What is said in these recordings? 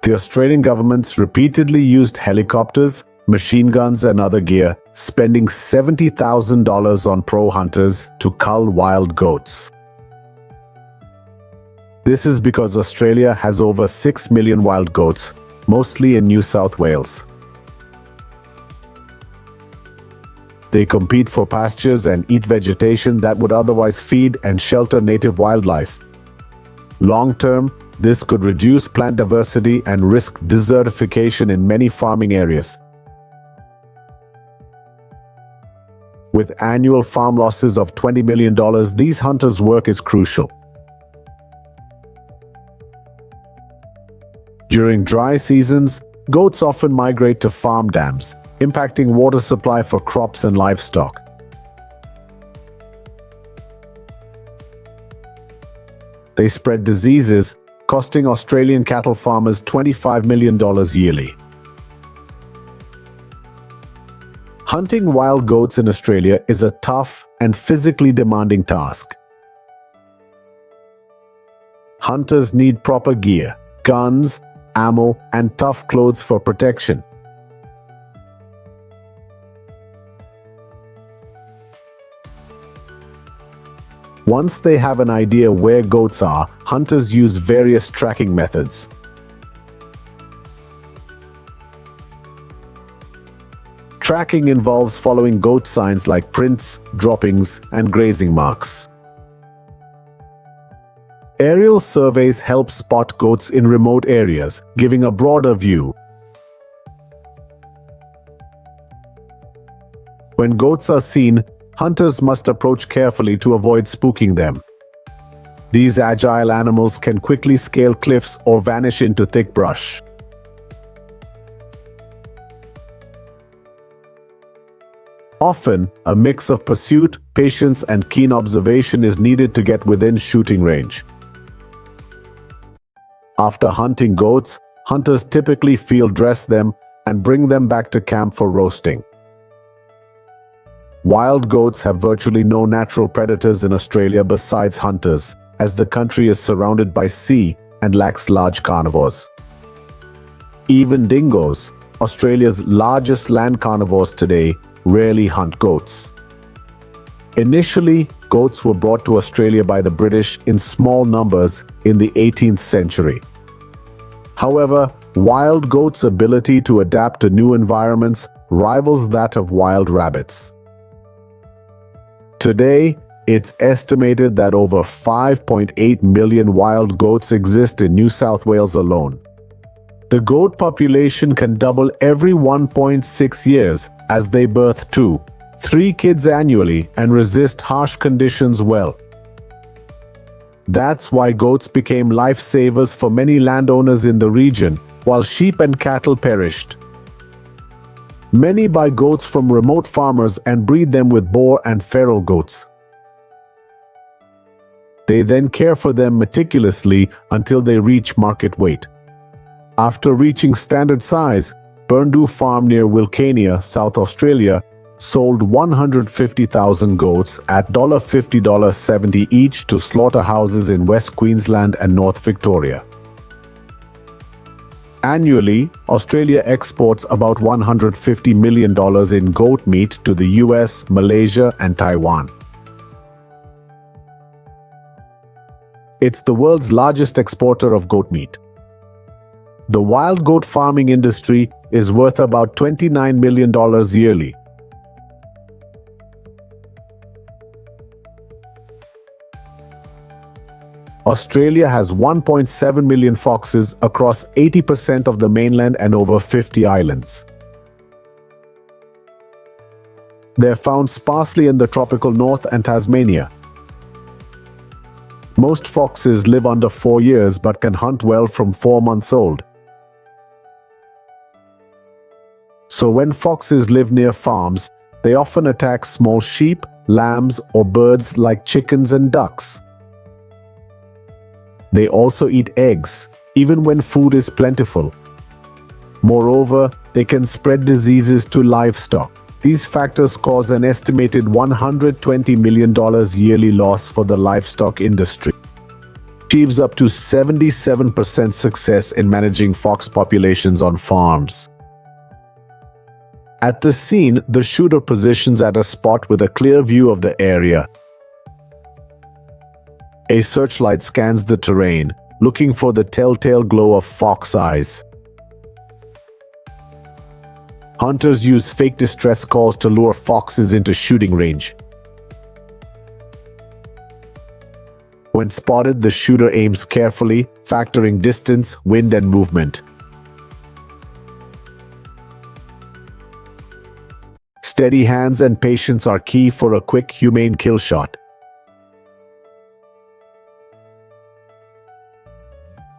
The Australian government repeatedly used helicopters, machine guns and other gear, spending $70,000 on pro hunters to cull wild goats. This is because Australia has over 6 million wild goats, mostly in New South Wales. They compete for pastures and eat vegetation that would otherwise feed and shelter native wildlife. Long-term, this could reduce plant diversity and risk desertification in many farming areas. With annual farm losses of $20 million, these hunters' work is crucial. During dry seasons, goats often migrate to farm dams, impacting water supply for crops and livestock. They spread diseases, costing Australian cattle farmers $25 million yearly. Hunting wild goats in Australia is a tough and physically demanding task. Hunters need proper gear, guns, ammo, and tough clothes for protection. Once they have an idea where goats are, hunters use various tracking methods. Tracking involves following goat signs like prints, droppings, and grazing marks. Aerial surveys help spot goats in remote areas, giving a broader view. When goats are seen, hunters must approach carefully to avoid spooking them. These agile animals can quickly scale cliffs or vanish into thick brush. Often, a mix of pursuit, patience, and keen observation is needed to get within shooting range. After hunting goats, hunters typically field dress them and bring them back to camp for roasting. Wild goats have virtually no natural predators in Australia besides hunters, as the country is surrounded by sea and lacks large carnivores. Even dingoes, Australia's largest land carnivores today, rarely hunt goats. Initially, goats were brought to Australia by the British in small numbers in the 18th century. However, wild goats' ability to adapt to new environments rivals that of wild rabbits. Today, it's estimated that over 5.8 million wild goats exist in New South Wales alone. The goat population can double every 1.6 years as they birth 2-3 kids annually and resist harsh conditions well. That's why goats became lifesavers for many landowners in the region, while sheep and cattle perished. Many buy goats from remote farmers and breed them with boar and feral goats. They then care for them meticulously until they reach market weight. After reaching standard size, Burndu Farm near Wilcannia, South Australia, sold 150,000 goats at $50.70 each to slaughterhouses in West Queensland and North Victoria. Annually, Australia exports about $150 million in goat meat to the US, Malaysia, and Taiwan. It's the world's largest exporter of goat meat. The wild goat farming industry is worth about $29 million yearly. Australia has 1.7 million foxes across 80% of the mainland and over 50 islands. They're found sparsely in the tropical north and Tasmania. Most foxes live under 4 years but can hunt well from 4 months old. So when foxes live near farms, they often attack small sheep, lambs, or birds like chickens and ducks. They also eat eggs, even when food is plentiful. Moreover, they can spread diseases to livestock. These factors cause an estimated $120 million yearly loss for the livestock industry. achieves up to 77% success in managing fox populations on farms. At the scene, the shooter positions at a spot with a clear view of the area. A searchlight scans the terrain, looking for the telltale glow of fox eyes. Hunters use fake distress calls to lure foxes into shooting range. When spotted, the shooter aims carefully, factoring distance, wind, and movement. Steady hands and patience are key for a quick, humane kill shot.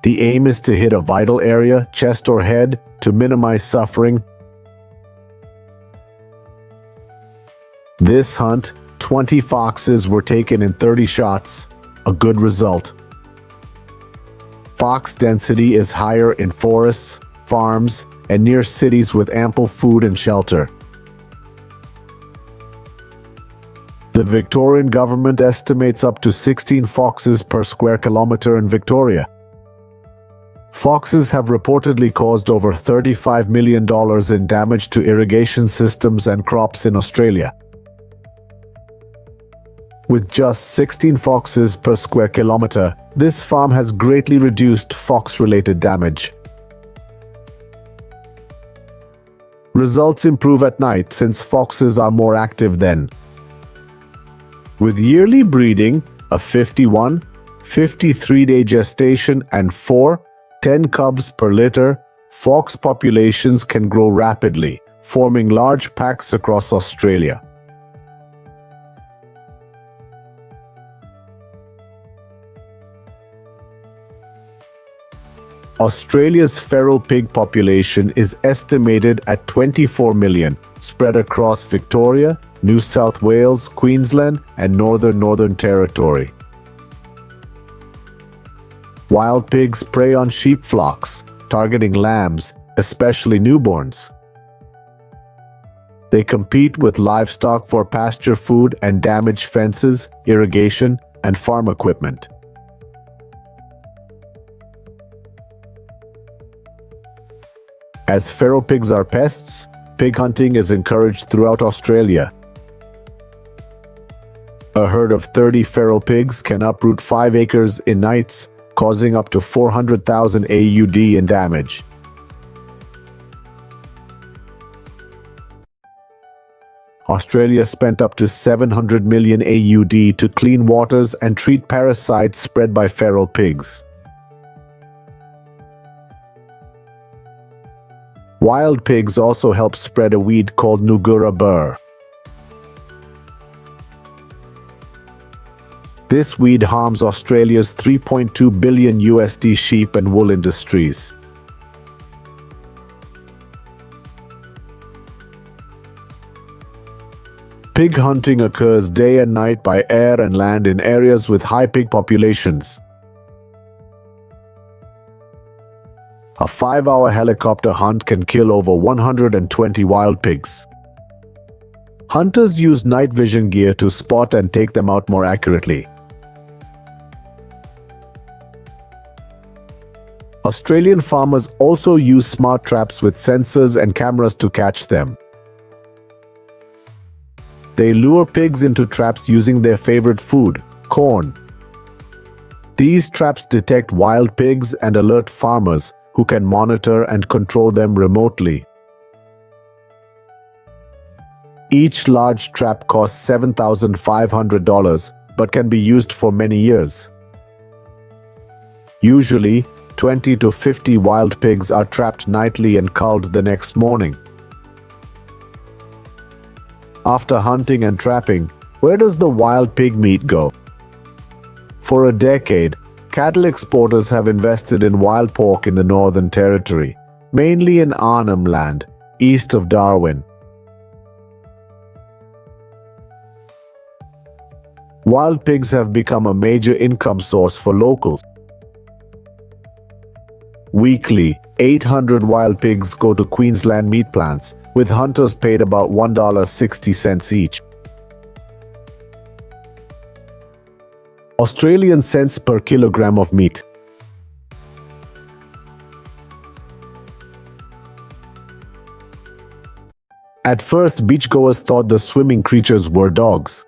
The aim is to hit a vital area, chest or head, to minimize suffering. This hunt, 20 foxes were taken in 30 shots, a good result. Fox density is higher in forests, farms, and near cities with ample food and shelter. The Victorian government estimates up to 16 foxes per square kilometer in Victoria. Foxes have reportedly caused over $35 million in damage to irrigation systems and crops in Australia. With just 16 foxes per square kilometer, this farm has greatly reduced fox-related damage. Results improve at night since foxes are more active then. With yearly breeding, a 51, 53-day gestation, and 10 cubs per litter, fox populations can grow rapidly, forming large packs across Australia. Australia's feral pig population is estimated at 24 million, spread across Victoria, New South Wales, Queensland, and Northern Territory. Wild pigs prey on sheep flocks, targeting lambs, especially newborns. They compete with livestock for pasture food and damage fences, irrigation, and farm equipment. As feral pigs are pests, pig hunting is encouraged throughout Australia. A herd of 30 feral pigs can uproot 5 acres in nights, causing up to 400,000 AUD in damage. Australia spent up to 700 million AUD to clean waters and treat parasites spread by feral pigs. Wild pigs also help spread a weed called Nugura burr. This weed harms Australia's $3.2 billion USD sheep and wool industries. Pig hunting occurs day and night by air and land in areas with high pig populations. A 5-hour helicopter hunt can kill over 120 wild pigs. Hunters use night vision gear to spot and take them out more accurately. Australian farmers also use smart traps with sensors and cameras to catch them. They lure pigs into traps using their favorite food, corn. These traps detect wild pigs and alert farmers, who can monitor and control them remotely. Each large trap costs $7,500, but can be used for many years. Usually, 20 to 50 wild pigs are trapped nightly and culled the next morning. After hunting and trapping, where does the wild pig meat go? For a decade, cattle exporters have invested in wild pork in the Northern Territory, mainly in Arnhem Land, east of Darwin. Wild pigs have become a major income source for locals. Weekly, 800 wild pigs go to Queensland meat plants, with hunters paid about $1.60 each. Australian cents per kilogram of meat. At first, beachgoers thought the swimming creatures were dogs.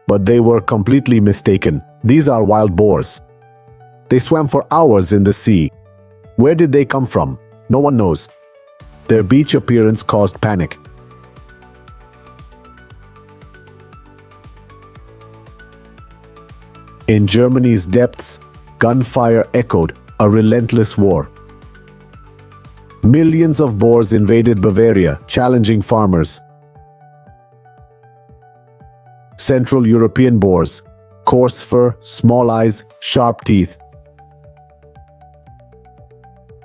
But they were completely mistaken. These are wild boars. They swam for hours in the sea. Where did they come from? No one knows. Their beach appearance caused panic. In Germany's depths, gunfire echoed a relentless war. Millions of boars invaded Bavaria, challenging farmers. Central European boars, coarse fur, small eyes, sharp teeth.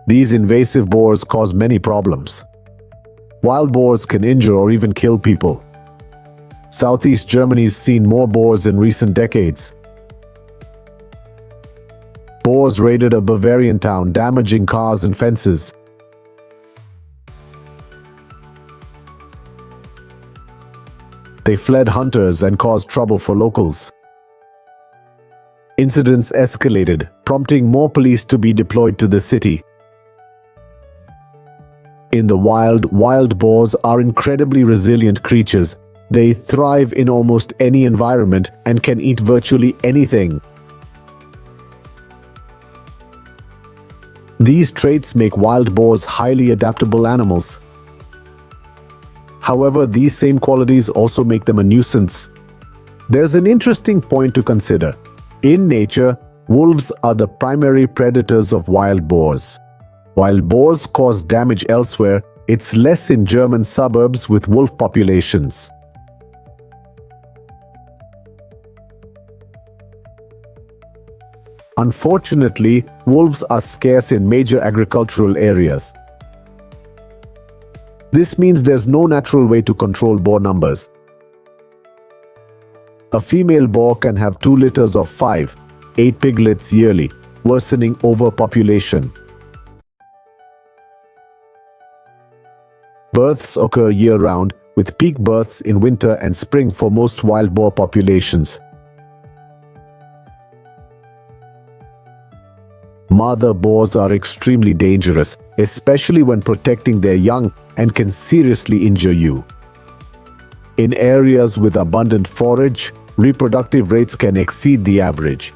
These invasive boars cause many problems. Wild boars can injure or even kill people. Southeast Germany's seen more boars in recent decades. Boars raided a Bavarian town, damaging cars and fences. They fled hunters and caused trouble for locals. Incidents escalated, prompting more police to be deployed to the city. In the wild boars are incredibly resilient creatures. They thrive in almost any environment and can eat virtually anything. These traits make wild boars highly adaptable animals. However, these same qualities also make them a nuisance. There's an interesting point to consider. In nature, wolves are the primary predators of wild boars. While boars cause damage elsewhere, it's less in German suburbs with wolf populations. Unfortunately, wolves are scarce in major agricultural areas. This means there's no natural way to control boar numbers. A female boar can have 2 litters of 5-8 piglets yearly, worsening overpopulation. Births occur year-round, with peak births in winter and spring for most wild boar populations. Mother boars are extremely dangerous, especially when protecting their young, and can seriously injure you. In areas with abundant forage, reproductive rates can exceed the average.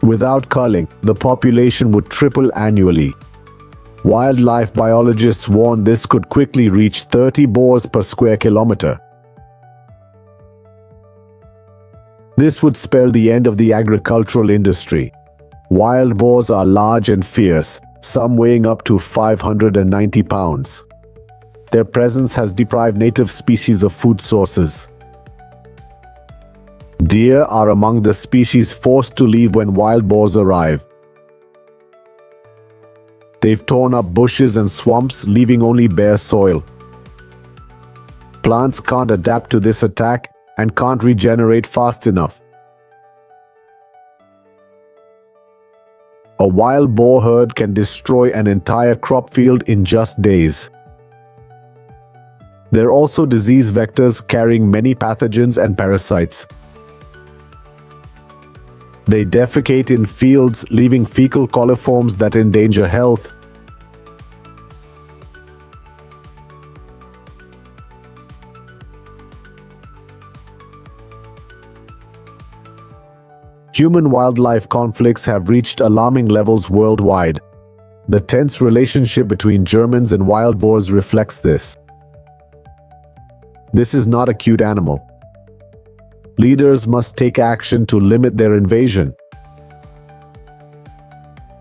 Without culling, the population would triple annually. Wildlife biologists warn this could quickly reach 30 boars per square kilometer. This would spell the end of the agricultural industry. Wild boars are large and fierce, some weighing up to 590 pounds. Their presence has deprived native species of food sources. Deer are among the species forced to leave when wild boars arrive. They've torn up bushes and swamps, leaving only bare soil. Plants can't adapt to this attack and can't regenerate fast enough. A wild boar herd can destroy an entire crop field in just days. They're also disease vectors carrying many pathogens and parasites. They defecate in fields, leaving fecal coliforms that endanger health. Human-wildlife conflicts have reached alarming levels worldwide. The tense relationship between Germans and wild boars reflects this. This is not a cute animal. Leaders must take action to limit their invasion.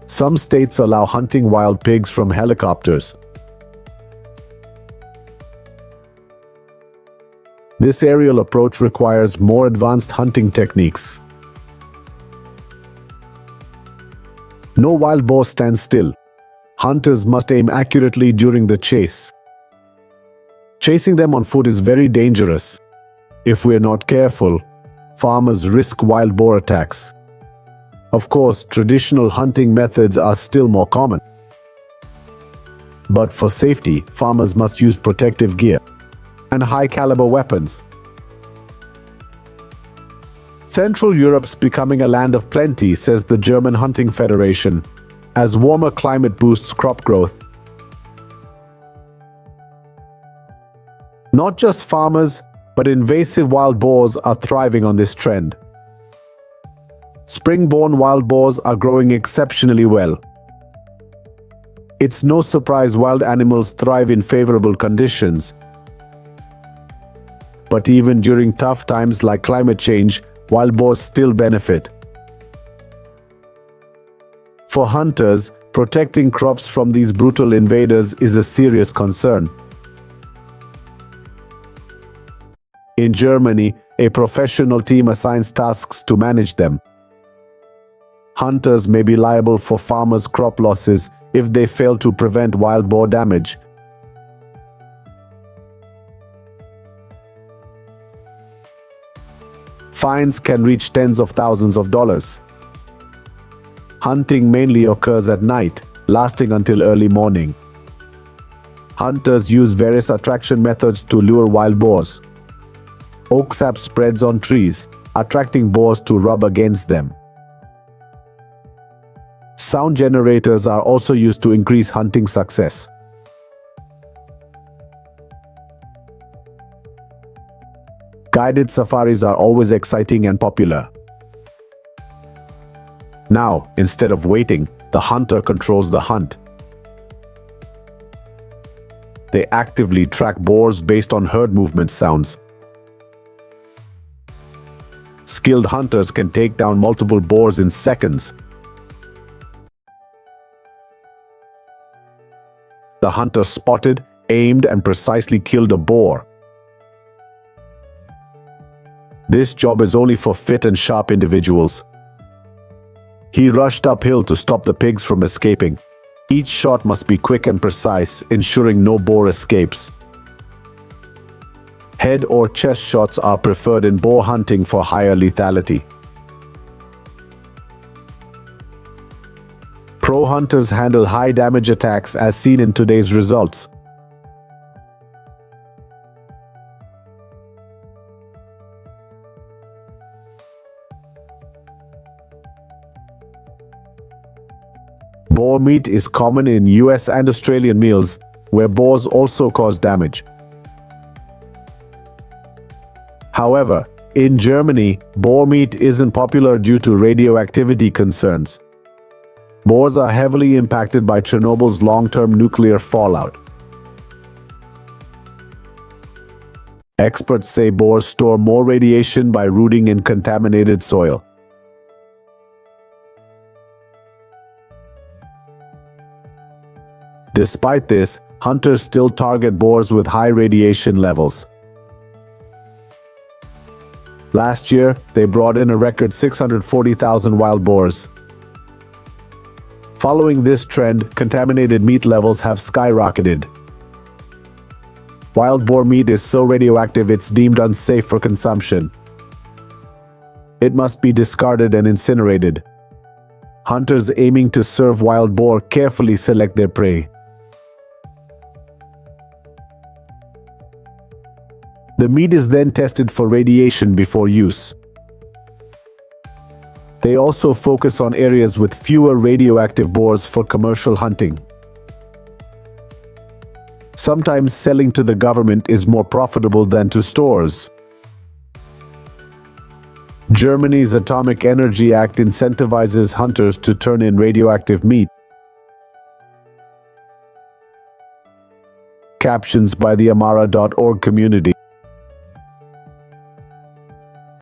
Some states allow hunting wild pigs from helicopters. This aerial approach requires more advanced hunting techniques. No wild boar stands still. Hunters must aim accurately during the chase. Chasing them on foot is very dangerous. If we are not careful, farmers risk wild boar attacks. Of course, traditional hunting methods are still more common. But for safety, farmers must use protective gear and high-caliber weapons. Central Europe's becoming a land of plenty, says the German Hunting Federation, as warmer climate boosts crop growth. Not just farmers, but invasive wild boars are thriving on this trend. Spring-born wild boars are growing exceptionally well. It's no surprise wild animals thrive in favorable conditions. But even during tough times like climate change, wild boars still benefit. For hunters, protecting crops from these brutal invaders is a serious concern. In Germany, a professional team assigns tasks to manage them. Hunters may be liable for farmers' crop losses if they fail to prevent wild boar damage. Fines can reach tens of thousands of dollars. Hunting mainly occurs at night, lasting until early morning. Hunters use various attraction methods to lure wild boars. Oak sap spreads on trees, attracting boars to rub against them. Sound generators are also used to increase hunting success. Guided safaris are always exciting and popular. Now, instead of waiting, the hunter controls the hunt. They actively track boars based on herd movement sounds. Skilled hunters can take down multiple boars in seconds. The hunter spotted, aimed, and precisely killed a boar. This job is only for fit and sharp individuals. He rushed uphill to stop the pigs from escaping. Each shot must be quick and precise, ensuring no boar escapes. Head or chest shots are preferred in boar hunting for higher lethality. Pro hunters handle high damage attacks as seen in today's results. Boar meat is common in US and Australian meals, where boars also cause damage. However, in Germany, boar meat isn't popular due to radioactivity concerns. Boars are heavily impacted by Chernobyl's long-term nuclear fallout. Experts say boars store more radiation by rooting in contaminated soil. Despite this, hunters still target boars with high radiation levels. Last year, they brought in a record 640,000 wild boars. Following this trend, contaminated meat levels have skyrocketed. Wild boar meat is so radioactive it's deemed unsafe for consumption. It must be discarded and incinerated. Hunters aiming to serve wild boar carefully select their prey. The meat is then tested for radiation before use. They also focus on areas with fewer radioactive boars for commercial hunting. Sometimes selling to the government is more profitable than to stores. Germany's Atomic Energy Act incentivizes hunters to turn in radioactive meat. Captions by the Amara.org community.